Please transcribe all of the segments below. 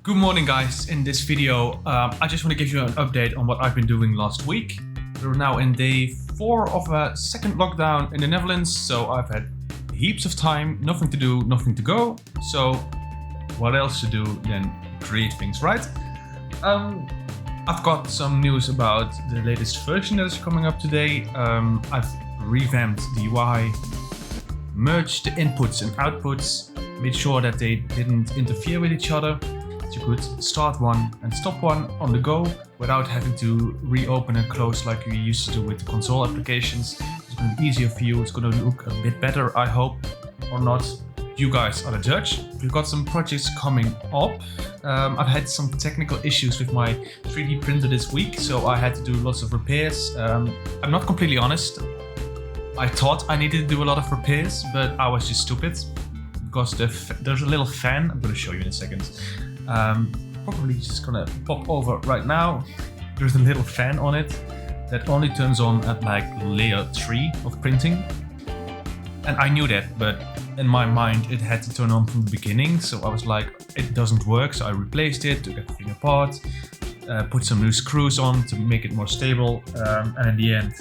Good morning guys, in this video I just want to give you an update on what I've been doing last week. We're now in day 4 of a second lockdown in the Netherlands, so I've had heaps of time, nothing to do, nothing to go. So what else to do than create things, right? I've got some news about the latest version that is coming up today. I've revamped the UI, merged the inputs and outputs, made sure that they didn't interfere with each other. You could start one and stop one on the go without having to reopen and close like you used to do with the console applications. It's going to be easier for you, it's going to look a bit better, I hope, or not. You guys are the judge. We've got some projects coming up. I've had some technical issues with my 3D printer this week, so I had to do lots of repairs. I'm not completely honest. I thought I needed to do a lot of repairs, but I was just stupid. Because there's a little fan, I'm going to show you in a second. Probably just gonna pop over right now. There's a little fan on it that only turns on at like layer 3 of printing. And I knew that, but in my mind it had to turn on from the beginning, so I was like, it doesn't work, so I replaced it, took everything apart, put some new screws on to make it more stable, and in the end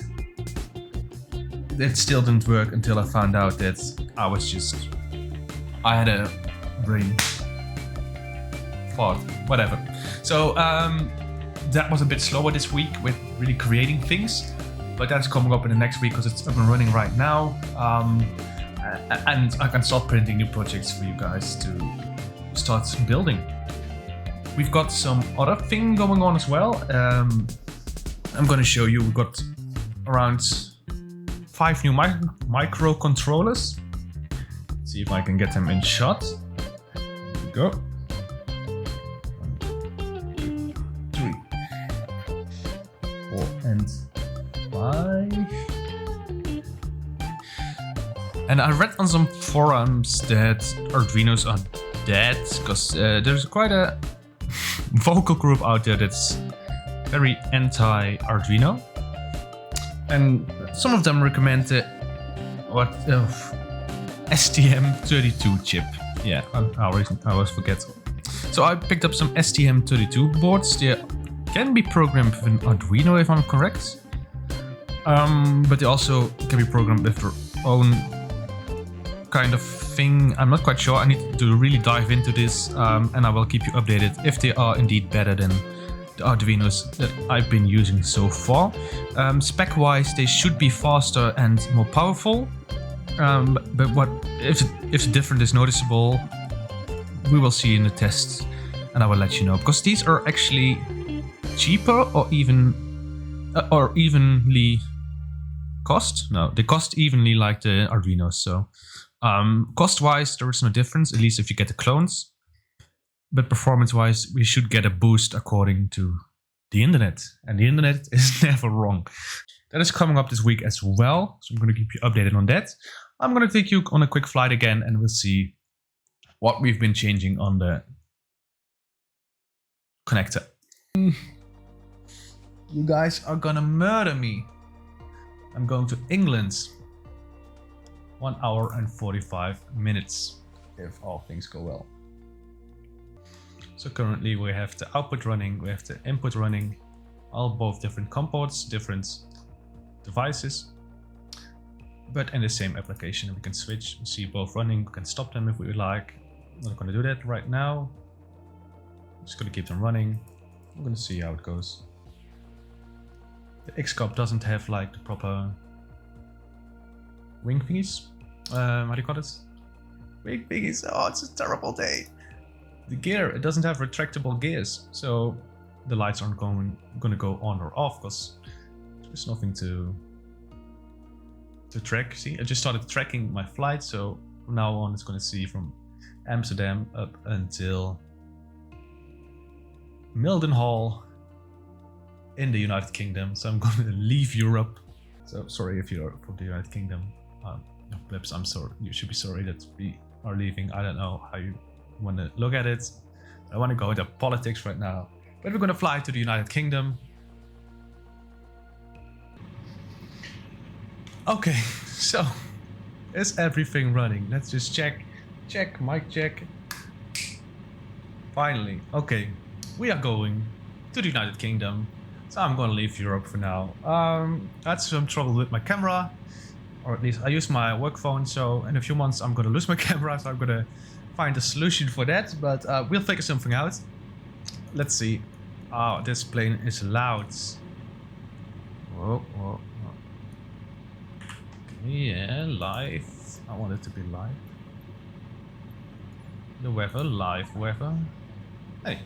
it still didn't work until I found out that I had a brain fart, whatever. So that was a bit slower this week with really creating things, but that's coming up in the next week because it's up and running right now, and I can start printing new projects for you guys to start building. We've got some other thing going on as well. I'm going to show you. We've got around 5 new microcontrollers. See if I can get them in shot. Here we go. 1, 2, 3, 4, and 5. And I read on some forums that Arduinos are dead because there's quite a vocal group out there that's very anti-Arduino, and some of them recommend the STM32 chip. Yeah, I always forget. So I picked up some STM32 boards. They can be programmed with an Arduino if I'm correct, but they also can be programmed with their own kind of thing. I'm not quite sure. I need to really dive into this, and I will keep you updated if they are indeed better than the Arduinos that I've been using so far. Spec-wise, they should be faster and more powerful. But what if the difference is noticeable? We will see in the tests, and I will let you know, because these are actually cheaper or evenly cost. No, they cost evenly like the Arduinos. So cost-wise, there is no difference, at least if you get the clones. But performance-wise, we should get a boost according to the internet, and the internet is never wrong. That is coming up this week as well, so I'm going to keep you updated on that. I'm going to take you on a quick flight again, and we'll see what we've been changing on the connector. You guys are gonna murder me. I'm going to England. 1 hour and 45 minutes, if all things go well. So currently we have the output running, we have the input running, both different COM ports, different devices, but in the same application. We can switch, see both running, we can stop them if we would like. I'm not going to do that right now. I'm just going to keep them running. I'm going to see how it goes. The Xcop doesn't have like the proper wing thingies. How do you call it? Wing thingies. Oh, it's a terrible day. The gear, it doesn't have retractable gears, so the lights aren't going to go on or off because there's nothing to track. See, I just started tracking my flight, so from now on it's going to see from Amsterdam up until Mildenhall in the United Kingdom. So I'm going to leave Europe. So sorry if you're from the United Kingdom. Blips, I'm sorry. You should be sorry that we are leaving. I don't know how you want to look at it. I want to go into politics right now, but we're going to fly to the United Kingdom. Okay, so is everything running? Let's just check. Mic check. Finally. Okay. We are going to the United Kingdom. So I'm gonna leave Europe for now. I had some trouble with my camera. Or at least I use my work phone, so in a few months I'm gonna lose my camera, so I'm gonna find a solution for that, but we'll figure something out. Let's see. Oh, this plane is loud. Whoa, whoa, whoa. Okay, yeah, live. I want it to be live. The weather, live weather. Hey.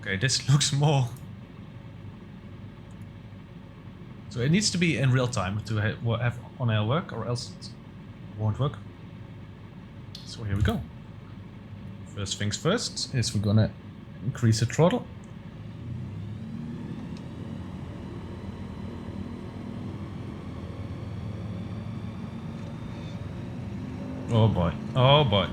Okay, this looks more... So it needs to be in real time to have on-air work, or else it won't work. So here we go. First things first is we're gonna increase the throttle. Oh boy, oh boy.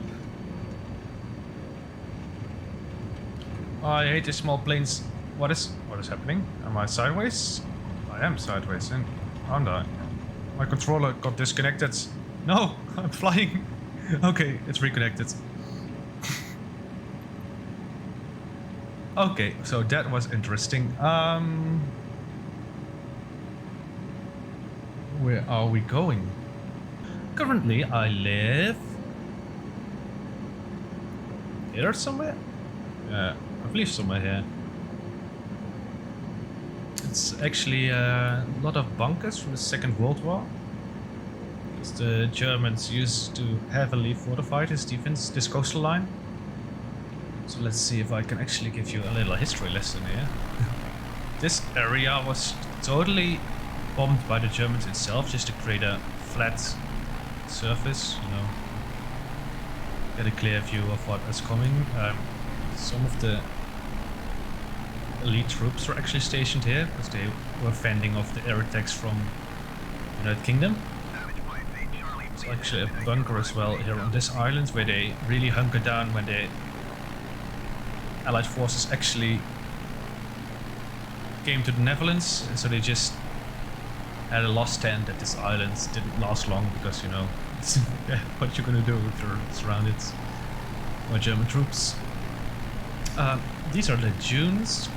I hate these small planes. What is happening? Am I sideways? I am sideways, aren't I? My controller got disconnected. No, I'm flying. Okay, it's reconnected. Okay, so that was interesting. Where are we going? Currently, I live here somewhere. I believe somewhere here. It's actually a lot of bunkers from the Second World War. Because the Germans used to heavily fortify this coastal line. So let's see if I can actually give you a little history lesson here. This area was totally bombed by the Germans itself, just to create a flat surface, you know. Get a clear view of what is coming. Some of the elite troops were actually stationed here because they were fending off the air attacks from the United Kingdom. There's actually a bunker as well here on this island where they really hunker down when the Allied forces actually came to the Netherlands, and so they just had a lost stand at this island. Didn't last long because, you know, what you're gonna do if you're surrounded by German troops. These are the dunes.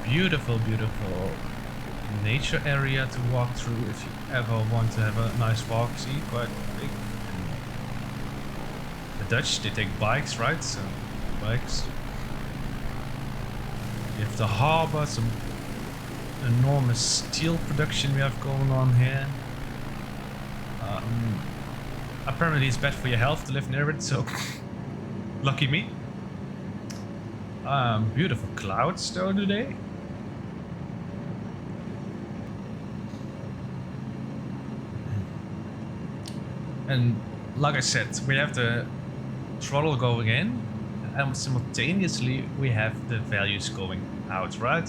Beautiful, beautiful nature area to walk through if you ever want to have a nice walk. See, quite big. The Dutch, they take bikes, right? So, bikes. You have the harbor, some enormous steel production we have going on here. Apparently it's bad for your health to live near it, so lucky me. Beautiful clouds though today. And like I said, we have the throttle going in, and simultaneously we have the values going out, right?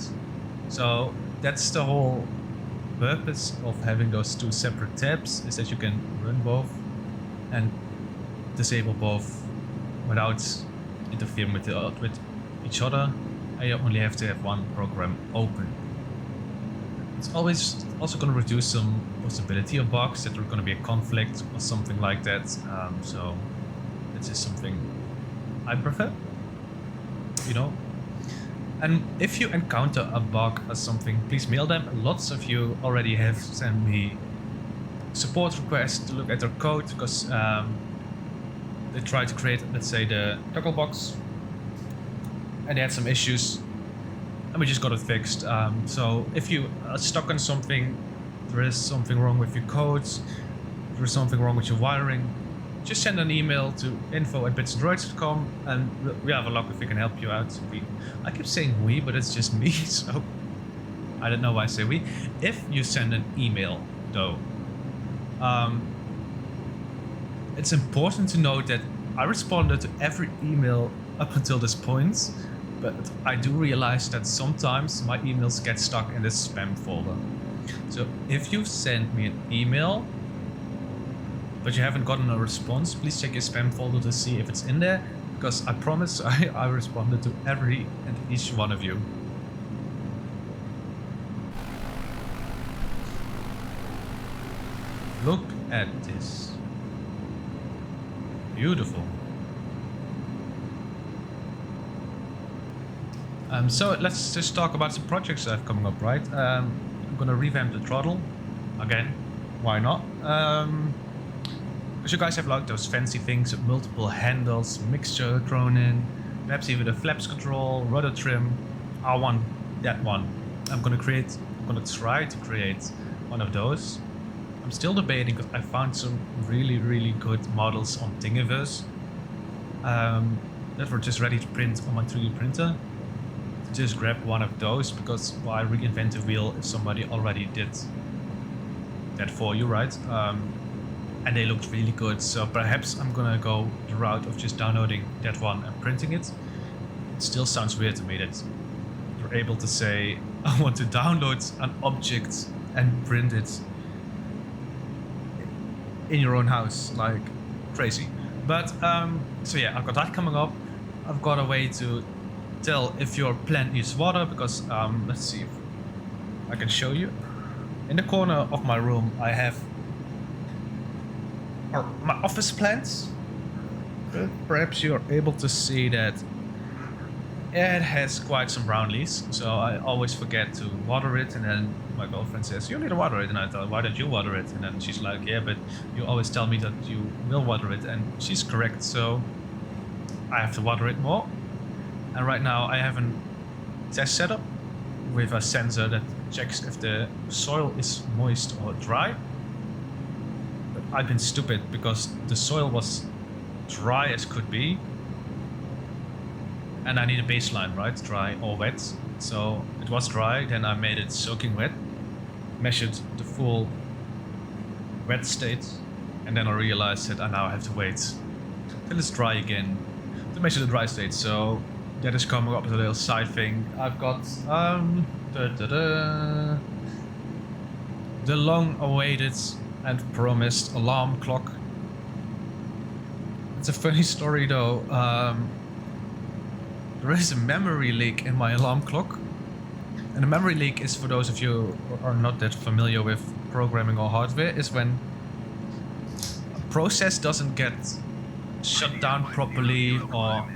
So that's the whole purpose of having those two separate tabs, is that you can run both and disable both without interfering with each other, and you only have to have one program open. It's always also going to reduce some possibility of bugs, that there's going to be a conflict or something like that. So this is something I prefer, you know. And if you encounter a bug or something, please mail them. Lots of you already have sent me support requests to look at their code, because they tried to create, let's say, the toggle box, and they had some issues, and we just got it fixed. So if you are stuck on something, there is something wrong with your codes, there is something wrong with your wiring, just send an email to info@bitsandroids.com, and we have a look if we can help you out. I keep saying we, but it's just me, so I don't know why I say we. If you send an email, though, it's important to note that I responded to every email up until this point, but I do realize that sometimes my emails get stuck in this spam folder. So if you send me an email but you haven't gotten a response, please check your spam folder to see if it's in there, because I promise I responded to every and each one of you. Look at this. Beautiful. So let's just talk about some projects I have coming up, right? I'm gonna revamp the throttle again. Why not? Because you guys have like those fancy things with multiple handles, mixture thrown in, perhaps even a flaps control, rudder trim. I want that one. I'm gonna try to create one of those. I'm still debating because I found some really good models on Thingiverse that were just ready to print on my 3D printer. Just grab one of those, because why reinvent the wheel if somebody already did that for you, right? And they looked really good, so perhaps I'm gonna go the route of just downloading that one and printing it. It still sounds weird to me that you're able to say, I want to download an object and print it in your own house, like crazy. But so yeah, I've got that coming up. I've got a way to tell if your plant needs water, because let's see if I can show you. In the corner of my room I have my office plants. Perhaps you're able to see that it has quite some brown leaves, so I always forget to water it, and then my girlfriend says, you need to water it, and I thought, why don't you water it? And then she's like, yeah, but you always tell me that you will water it, and she's correct, so I have to water it more. And right now I have a test setup with a sensor that checks if the soil is moist or dry. But I've been stupid, because the soil was dry as could be. And I need a baseline, right? Dry or wet. So it was dry, then I made it soaking wet. Measured the full wet state. And then I realized that I now have to wait till it's dry again to measure the dry state. So that is coming up with a little side thing. I've got the long-awaited and promised alarm clock. It's a funny story though. There is a memory leak in my alarm clock. And a memory leak is, for those of you who are not that familiar with programming or hardware, is when a process doesn't get shut down properly, or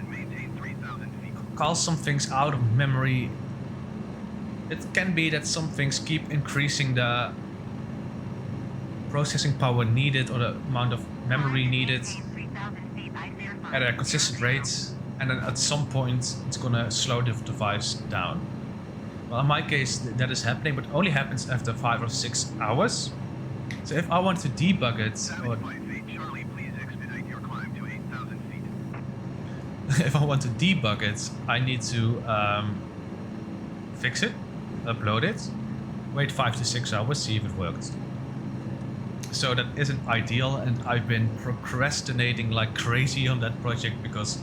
calls some things out of memory. It can be that some things keep increasing the processing power needed, or the amount of memory needed at a consistent rate, and then at some point it's gonna slow the device down. Well, in my case that is happening, but only happens after 5 or 6 hours. So if I want to debug it, or if I want to debug it, I need to fix it, upload it, wait 5 to 6 hours, see if it worked. So that isn't ideal, and I've been procrastinating like crazy on that project, because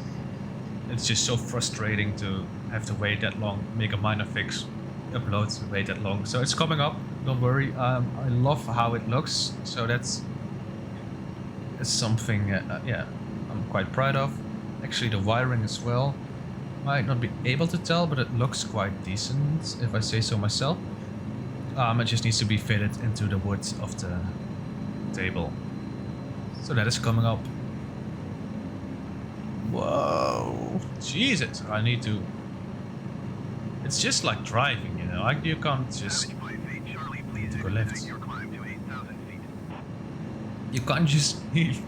it's just so frustrating to have to wait that long, make a minor fix, upload, wait that long. So it's coming up, don't worry. I love how it looks, so that's something yeah, I'm quite proud of. Actually the wiring as well, might not be able to tell, but it looks quite decent, if I say so myself. It just needs to be fitted into the wood of the table. So that is coming up. Whoa, Jesus, I need to... It's just like driving, you know, like you can't just go left. You can't just be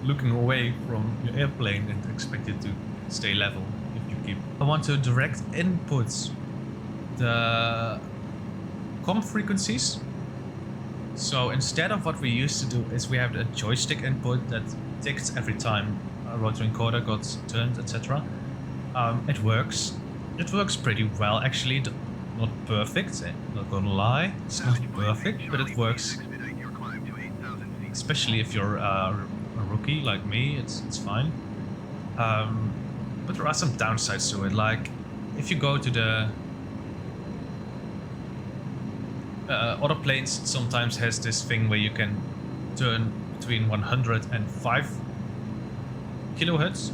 looking away from your airplane and expect it to stay level if you keep... I want to direct input the comm frequencies. So instead of what we used to do is we have a joystick input that ticks every time a rotary encoder got turned, etc. It works. It works pretty well, actually. Not perfect, not gonna lie. It's not perfect, but it works. Especially if you're a rookie like me, it's fine. But there are some downsides to it. Like if you go to the other planes, sometimes has this thing where you can turn between 100 and 5 kilohertz,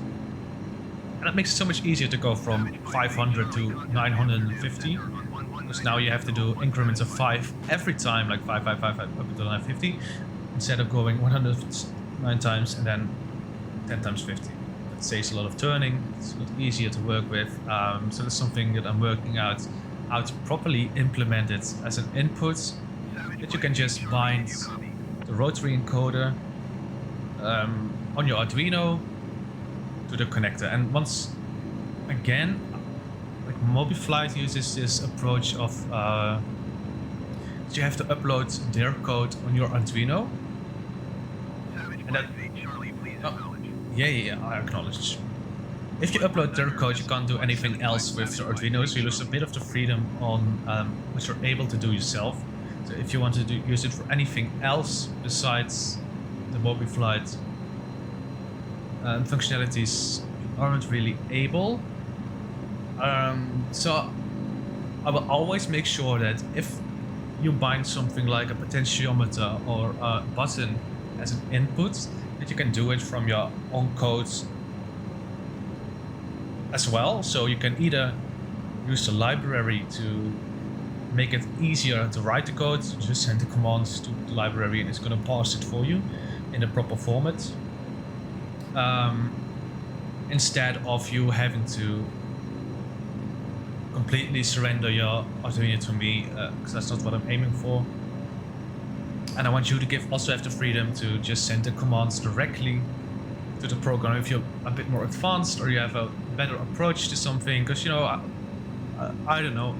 and it makes it so much easier to go from 500 to 950, because now you have to do increments of 5 every time, like 5 up to 950, instead of going 109 times and then 10 times 50. It saves a lot of turning, it's a lot easier to work with. So that's something that I'm working out how to properly implement it as an input, that you can just bind the rotary encoder on your Arduino to the connector. And once again, like MobiFlight uses this approach of you have to upload their code on your Arduino. And that, yeah, I acknowledge. If you upload their code, you can't do anything else with the Arduino, so you lose a bit of the freedom on what you're able to do yourself. So if you want to use it for anything else besides the MobiFlight functionalities, you aren't really able. So I will always make sure that if you bind something like a potentiometer or a button as an input, that you can do it from your own code as well. So you can either use the library to make it easier to write the code, just send the commands to the library and it's going to parse it for you in the proper format, instead of you having to completely surrender your Arduino to me, because that's not what I'm aiming for. And I want you to also have the freedom to just send the commands directly to the program if you're a bit more advanced or you have a better approach to something. Because, you know, I don't know,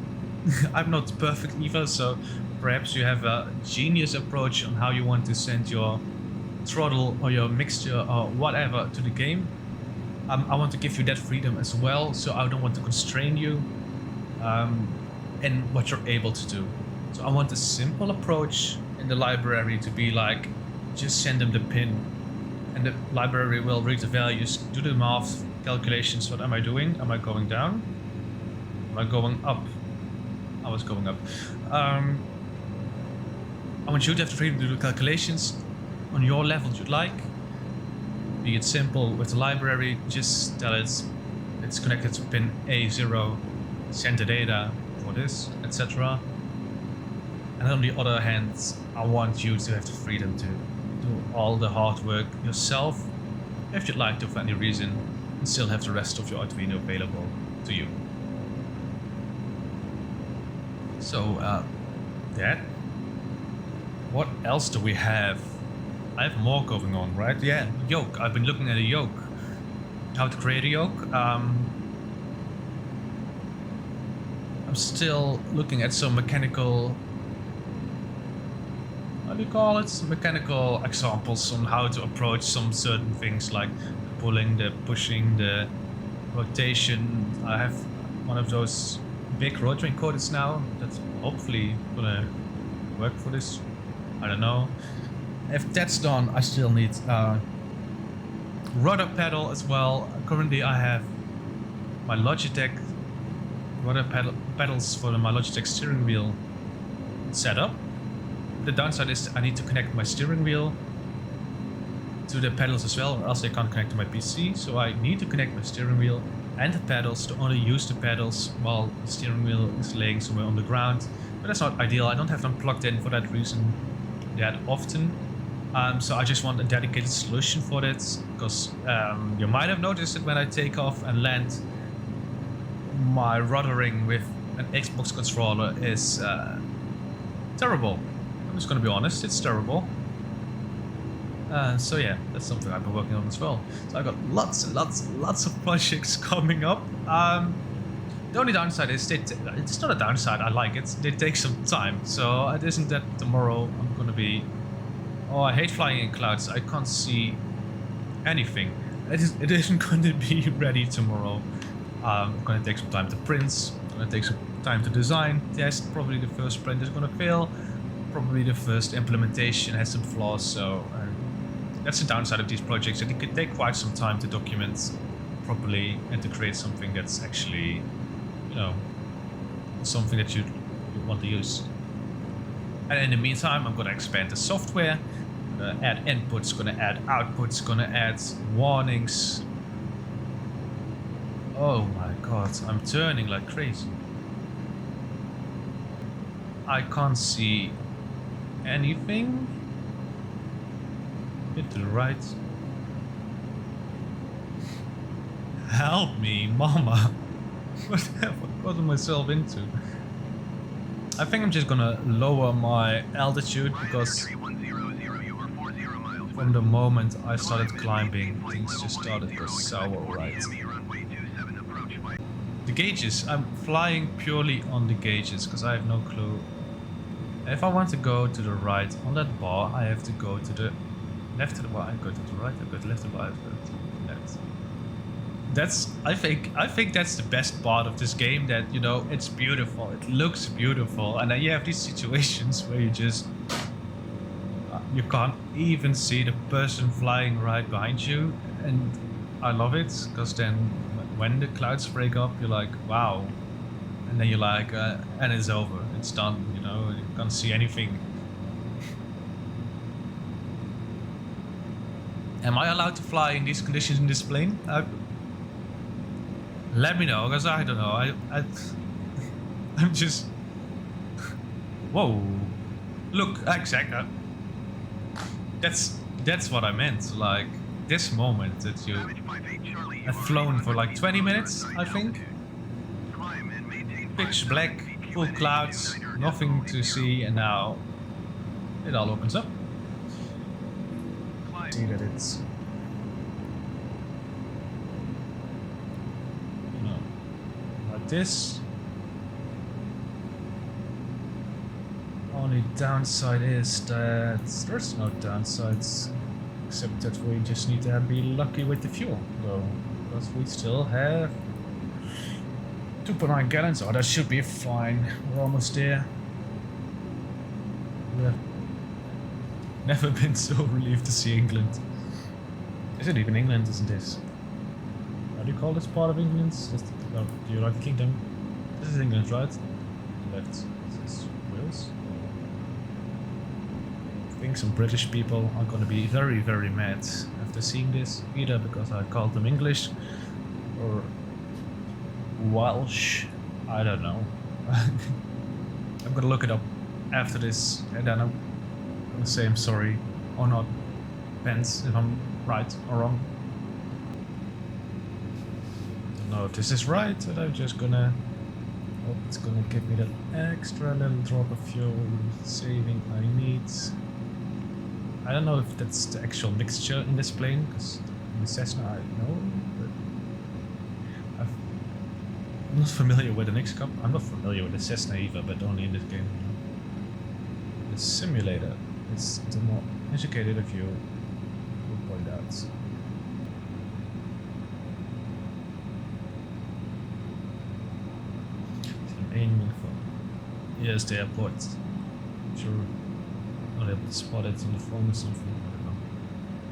I'm not perfect either, so perhaps you have a genius approach on how you want to send your throttle or your mixture or whatever to the game. I want to give you that freedom as well, so I don't want to constrain you in what you're able to do. So I want a simple approach in the library to be like, just send them the pin and the library will read the values, do the math calculations. What am I doing? Am I going down? Am I going up? I was going up. I want you to have the freedom to do calculations on your level you'd like. Be it simple with the library, just tell it it's connected to pin A0, send the data for this, etc. And on the other hand, I want you to have the freedom to do all the hard work yourself, if you'd like to for any reason, and still have the rest of your Arduino available to you. So that. What else do we have? I have more going on, right? Yeah, yoke. I've been looking at a yoke. How to create a yoke. I'm still looking at some mechanical, what do you call it? Mechanical examples on how to approach some certain things like the pulling, the pushing, the rotation. I have one of those big rotary encoders now that's hopefully gonna work for this. I don't know. If that's done, I still need rudder pedal as well. Currently I have my Logitech rudder pedals for my Logitech steering wheel set up. The downside is I need to connect my steering wheel to the pedals as well, or else I can't connect to my PC. So I need to connect my steering wheel and the pedals to only use the pedals while the steering wheel is laying somewhere on the ground. But that's not ideal. I don't have them plugged in for that reason that often. So I just want a dedicated solution for that, because you might have noticed that when I take off and land, my ruddering with an Xbox controller is terrible. I'm just gonna be honest, it's terrible. So yeah, that's something I've been working on as well. So I've got lots and lots of projects coming up. The only downside is it's not a downside, I like it. They take some time, so it isn't that tomorrow I'm gonna be, oh, I hate flying in clouds, I can't see anything. It isn't going to be ready tomorrow. It's going to take some time to print, it's going to take some time to design, test. Probably the first print is going to fail, probably the first implementation has some flaws, so that's the downside of these projects, that it could take quite some time to document properly and to create something that's actually, you know, something that you want to use. And in the meantime, I'm going to expand the software, going to add inputs, going to add outputs, going to add warnings. Oh my god, I'm turning like crazy. I can't see anything. Hit to the right. Help me, mama. What have I gotten myself into? I think I'm just gonna lower my altitude because from the moment I started climbing, things just started to go sour, right? The gauges, I'm flying purely on the gauges because I have no clue. If I want to go to the right on that bar, I have to go to the left to the bar, I go to the right, I go to the left to the bar, I go to the left. That's, I think that's the best part of this game, that, you know, it's beautiful, it looks beautiful, and then you have these situations where you just, you can't even see the person flying right behind you, and I love it, because then when the clouds break up, you're like, wow, and then you're like, and it's over, it's done, you know, you can't see anything. Am I allowed to fly in these conditions in this plane? Let me know, because I don't know. I'm just. Whoa! Look, exactly. That's what I meant. Like this moment that you have flown for like 20 minutes, I think. Pitch black, full clouds, nothing to see, and now it all opens up. See that it's. This only downside is that there's no downsides except that we just need to be lucky with the fuel though, because we still have 2.9 gallons. Oh, that should be fine, we're almost there. Yeah, never been so relieved to see England. Is it even England, isn't this? How do you call this part of England? Oh, do you like the kingdom? This is England, right? Left. Is this Wales? I think some British people are gonna be very, very mad after seeing this, either because I called them English or Welsh. I don't know. I'm gonna look it up after this, and then I'm gonna say I'm sorry or not. Depends if I'm right or wrong. Know if this is right, and I'm just gonna hope it's gonna give me that extra little drop of fuel saving I need. I don't know if that's the actual mixture in this plane, because in the Cessna I know, but I'm not familiar with the next cup. I'm not familiar with the Cessna either, but only in this game. The simulator is the more educated of you would point out. Aiming for. Yes, the airport. Sure. Not able to spot it on the phone or something. I don't know.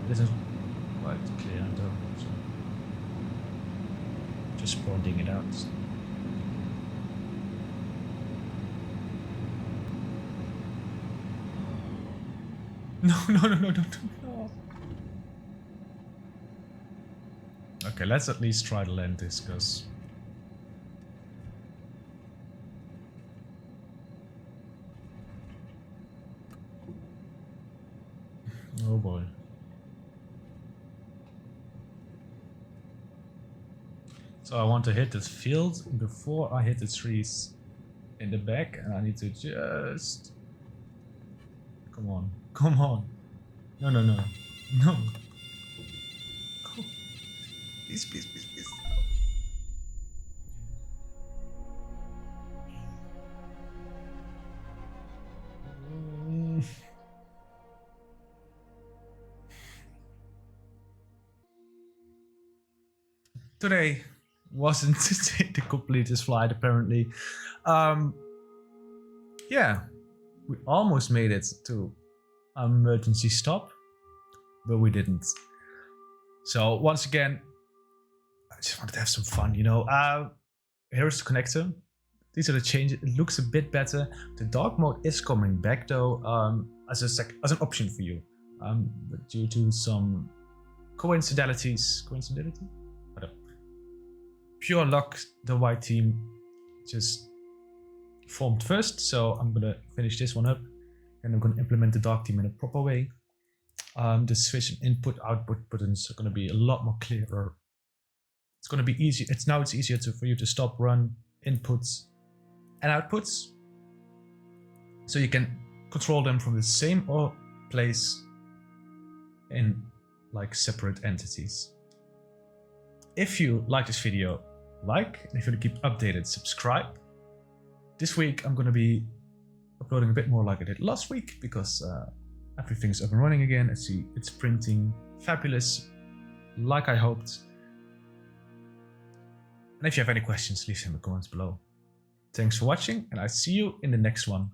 It isn't quite clear though. So just pointing it out. No. Okay, let's at least try to land this, because. Oh boy. So I want to hit this field before I hit the trees in the back, and I need to just... Come on. Come on. No. No. Please. Today wasn't the completest flight, apparently. Yeah, we almost made it to emergency stop, but we didn't. So once again, I just wanted to have some fun, you know. Here's the connector. These are the changes. It looks a bit better. The dark mode is coming back though, as an option for you, but due to some coincidentalities, whatever. Pure luck, the white team just formed first, so I'm gonna finish this one up, and I'm gonna implement the dark team in a proper way. The switch and input output buttons are gonna be a lot more clearer. It's going to be easy. It's easier for you to stop, run inputs and outputs. So you can control them from the same place in like separate entities. If you like this video, like, and if you want to keep updated, subscribe. This week I'm going to be uploading a bit more like I did last week because everything's up and running again. It's printing fabulous, like I hoped. And if you have any questions, leave them in the comments below. Thanks for watching, and I'll see you in the next one.